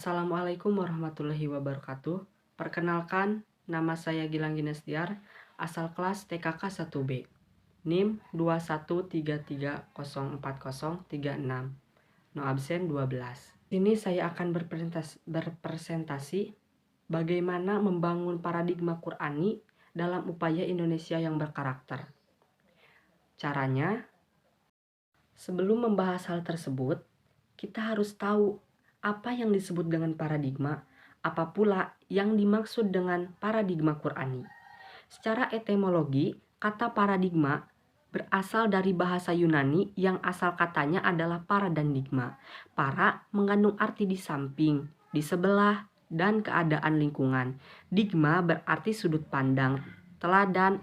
Assalamualaikum warahmatullahi wabarakatuh. Perkenalkan, nama saya Gilang Ginestiar, asal kelas TKK 1B, NIM 2133040036, no absen 12. Ini saya akan berpresentasi bagaimana membangun paradigma Qur'ani dalam upaya Indonesia yang berkarakter. Caranya, sebelum membahas hal tersebut, kita harus tahu apa yang disebut dengan paradigma, apa pula yang dimaksud dengan paradigma Qur'ani. Secara etimologi, kata paradigma berasal dari bahasa Yunani yang asal katanya adalah paradigma. Para mengandung arti di samping, di sebelah, dan keadaan lingkungan. Digma berarti sudut pandang, teladan,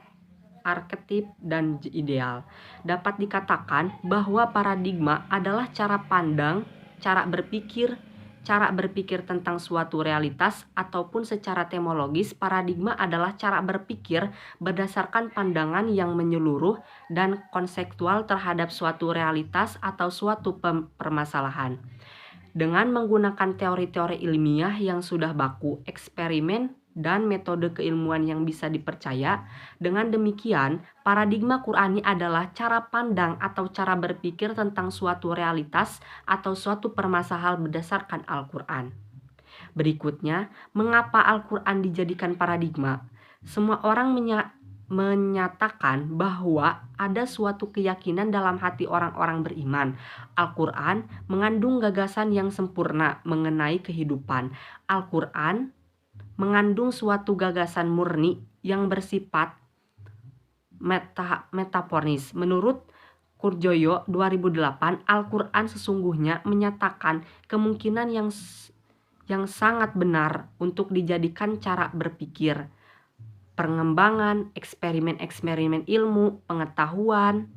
arketip, dan ideal. Dapat dikatakan bahwa paradigma adalah cara pandang, cara berpikir tentang suatu realitas, ataupun secara temologis, paradigma adalah cara berpikir berdasarkan pandangan yang menyeluruh dan konseptual terhadap suatu realitas atau suatu permasalahan. Dengan menggunakan teori-teori ilmiah yang sudah baku, eksperimen, dan metode keilmuan yang bisa dipercaya, dengan demikian, paradigma Qur'ani adalah cara pandang atau cara berpikir tentang suatu realitas atau suatu permasalahan berdasarkan Al-Quran. Berikutnya, mengapa Al-Quran dijadikan paradigma? Semua orang menyatakan bahwa ada suatu keyakinan dalam hati orang-orang beriman. Al-Quran mengandung gagasan yang sempurna mengenai kehidupan. Al-Quran mengandung suatu gagasan murni yang bersifat metaforis. Menurut Kurjoyo 2008, Al-Quran sesungguhnya menyatakan kemungkinan yang sangat benar untuk dijadikan cara berpikir, pengembangan, eksperimen-eksperimen ilmu, pengetahuan.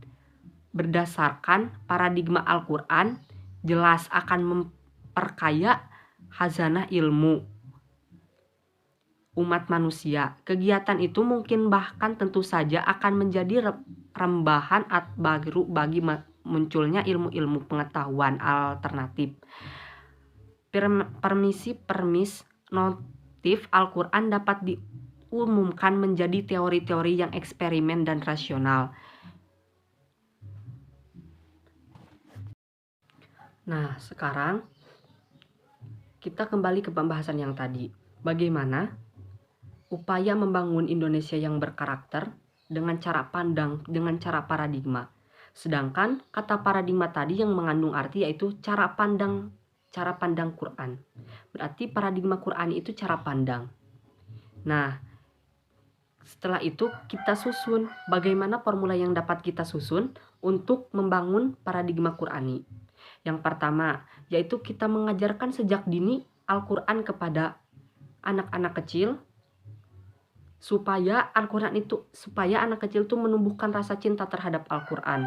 Berdasarkan paradigma Al-Quran, jelas akan memperkaya khazanah ilmu umat manusia. Kegiatan itu mungkin bahkan tentu saja akan menjadi rembahan baru bagi munculnya ilmu-ilmu pengetahuan alternatif. Permis notif Al-Quran dapat diumumkan menjadi teori-teori yang eksperimen dan rasional. Nah, sekarang kita kembali ke pembahasan yang tadi. Bagaimana upaya membangun Indonesia yang berkarakter dengan cara pandang, dengan cara paradigma. Sedangkan kata paradigma tadi yang mengandung arti yaitu cara pandang Quran. Berarti paradigma Quran itu cara pandang. Nah, setelah itu kita susun bagaimana formula yang dapat kita susun untuk membangun paradigma Qurani. Yang pertama, yaitu kita mengajarkan sejak dini Al-Quran kepada anak-anak kecil supaya anak kecil itu menumbuhkan rasa cinta terhadap Al-Quran.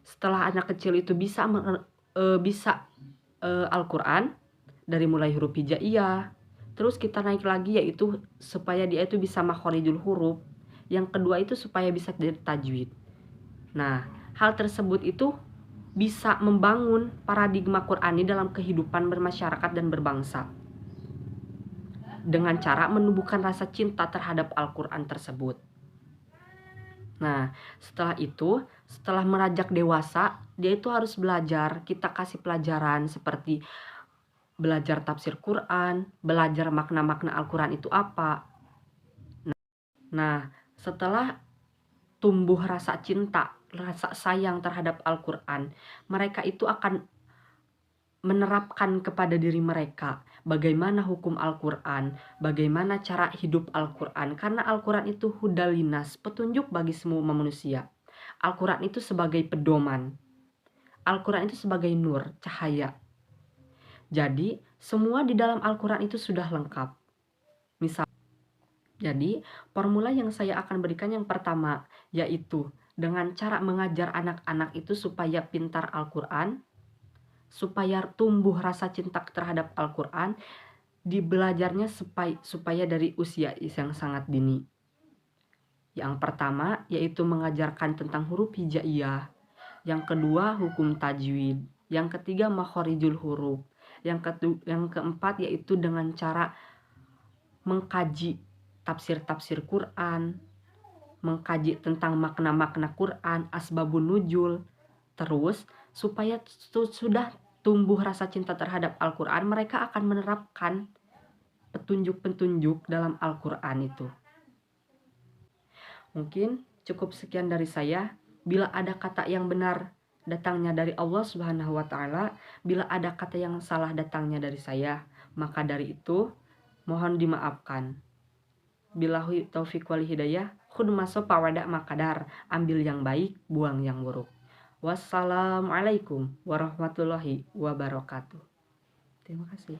Setelah anak kecil itu bisa Al-Quran dari mulai huruf hijaiyah, terus kita naik lagi yaitu supaya dia itu bisa makhorijul huruf. Yang kedua itu supaya bisa jadi tajwid. Nah, hal tersebut itu bisa membangun paradigma Qur'ani dalam kehidupan bermasyarakat dan berbangsa dengan cara menumbuhkan rasa cinta terhadap Al-Quran tersebut. Nah, setelah itu, setelah merajak dewasa, dia itu harus belajar. Kita kasih pelajaran seperti belajar tafsir Quran, belajar makna-makna Al-Quran itu apa. Nah, setelah tumbuh rasa cinta, rasa sayang terhadap Al-Quran, mereka itu akan menerapkan kepada diri mereka bagaimana hukum Al-Quran, bagaimana cara hidup Al-Quran. Karena Al-Quran itu hudalinas, petunjuk bagi semua manusia. Al-Quran itu sebagai pedoman. Al-Quran itu sebagai nur, cahaya. Jadi semua di dalam Al-Quran itu sudah lengkap. Jadi formula yang saya akan berikan yang pertama yaitu dengan cara mengajar anak-anak itu supaya pintar Al-Quran, supaya tumbuh rasa cinta terhadap Al-Quran, dibelajarnya supaya dari usia yang sangat dini. Yang pertama yaitu mengajarkan tentang huruf hijaiyah, yang kedua hukum tajwid, yang ketiga makhorijul huruf, Yang keempat yaitu dengan cara mengkaji tafsir-tafsir Quran, mengkaji tentang makna-makna Quran, asbabun nuzul. Terus supaya sudah tumbuh rasa cinta terhadap Al-Quran, mereka akan menerapkan petunjuk-petunjuk dalam Al-Quran itu. Mungkin cukup sekian dari saya. Bila ada kata yang benar datangnya dari Allah Subhanahu wa Ta'ala, bila ada kata yang salah datangnya dari saya, maka dari itu mohon dimaafkan. Billahi taufiq wal hidayah, khud maso pawada makadar, ambil yang baik, buang yang buruk. Wassalamualaikum warahmatullahi wabarakatuh. Terima kasih.